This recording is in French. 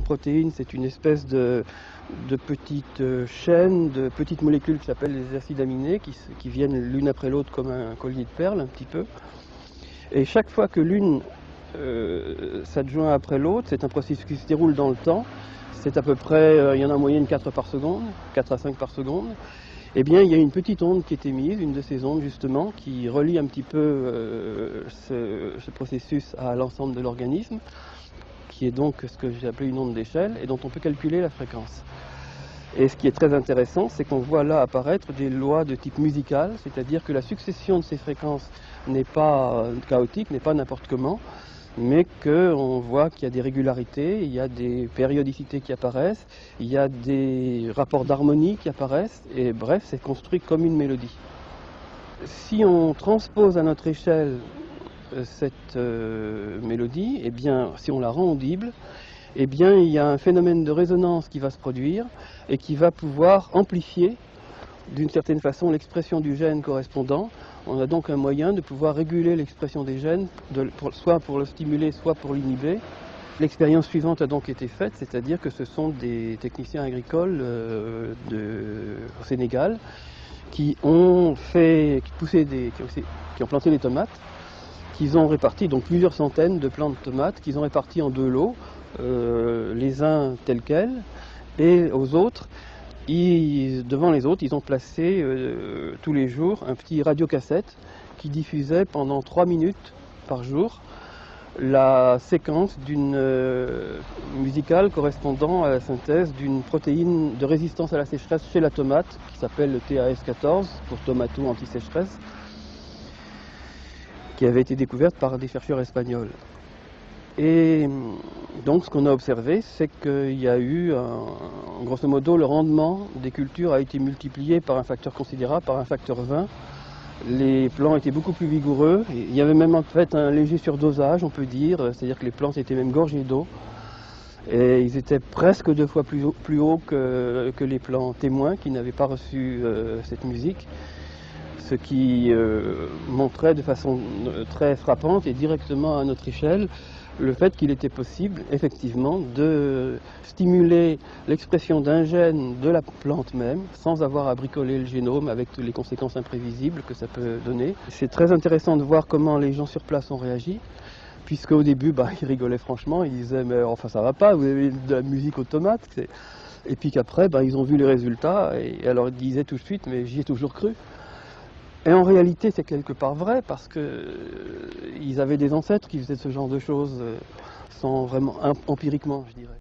protéine, c'est une espèce de petites chaînes, de petites molécules qui s'appellent les acides aminés, qui viennent l'une après l'autre comme un collier de perles, un petit peu. Et chaque fois que l'une s'adjoint après l'autre, c'est un processus qui se déroule dans le temps. C'est à peu près, il y en a en moyenne 4 par seconde, 4 à 5 par seconde. Eh bien, il y a une petite onde qui est émise, une de ces ondes justement, qui relie un petit peu ce processus à l'ensemble de l'organisme, qui est donc ce que j'ai appelé une onde d'échelle, et dont on peut calculer la fréquence. Et ce qui est très intéressant, c'est qu'on voit là apparaître des lois de type musical, c'est-à-dire que la succession de ces fréquences n'est pas chaotique, n'est pas n'importe comment, mais qu'on voit qu'il y a des régularités, il y a des périodicités qui apparaissent, il y a des rapports d'harmonie qui apparaissent, et bref, c'est construit comme une mélodie. Si on transpose à notre échelle cette mélodie, eh bien, si on la rend audible, eh bien, il y a un phénomène de résonance qui va se produire et qui va pouvoir amplifier d'une certaine façon l'expression du gène correspondant. On a donc un moyen de pouvoir réguler l'expression des gènes, soit pour le stimuler, soit pour l'inhiber. L'expérience suivante a donc été faite, c'est-à-dire que ce sont des techniciens agricoles au Sénégal qui ont planté des tomates, qu'ils ont réparti, donc plusieurs centaines de plants de tomates, qu'ils ont répartis en 2 lots, les uns tels quels, et aux autres, devant les autres, ils ont placé tous les jours un petit radiocassette qui diffusait pendant 3 minutes par jour la séquence d'une musicale correspondant à la synthèse d'une protéine de résistance à la sécheresse chez la tomate, qui s'appelle le TAS14, pour tomato anti-sécheresse, qui avait été découverte par des chercheurs espagnols. Et donc ce qu'on a observé, c'est qu'il y a eu, grosso modo, le rendement des cultures a été multiplié par un facteur considérable, par un facteur 20. Les plants étaient beaucoup plus vigoureux. Il y avait même en fait un léger surdosage, on peut dire, c'est-à-dire que les plantes étaient même gorgées d'eau. Et ils étaient presque 2 fois plus hauts que les plants témoins qui n'avaient pas reçu cette musique. Ce qui montrait de façon très frappante et directement à notre échelle le fait qu'il était possible, effectivement, de stimuler l'expression d'un gène de la plante même, sans avoir à bricoler le génome avec toutes les conséquences imprévisibles que ça peut donner. C'est très intéressant de voir comment les gens sur place ont réagi, puisque au début, ils rigolaient franchement, ils disaient « mais enfin ça va pas, vous avez de la musique aux tomates ». Et puis qu'après, ils ont vu les résultats, et alors ils disaient tout de suite « mais j'y ai toujours cru ». Et en réalité, c'est quelque part vrai, parce qu'ils avaient des ancêtres qui faisaient ce genre de choses sans vraiment empiriquement, je dirais.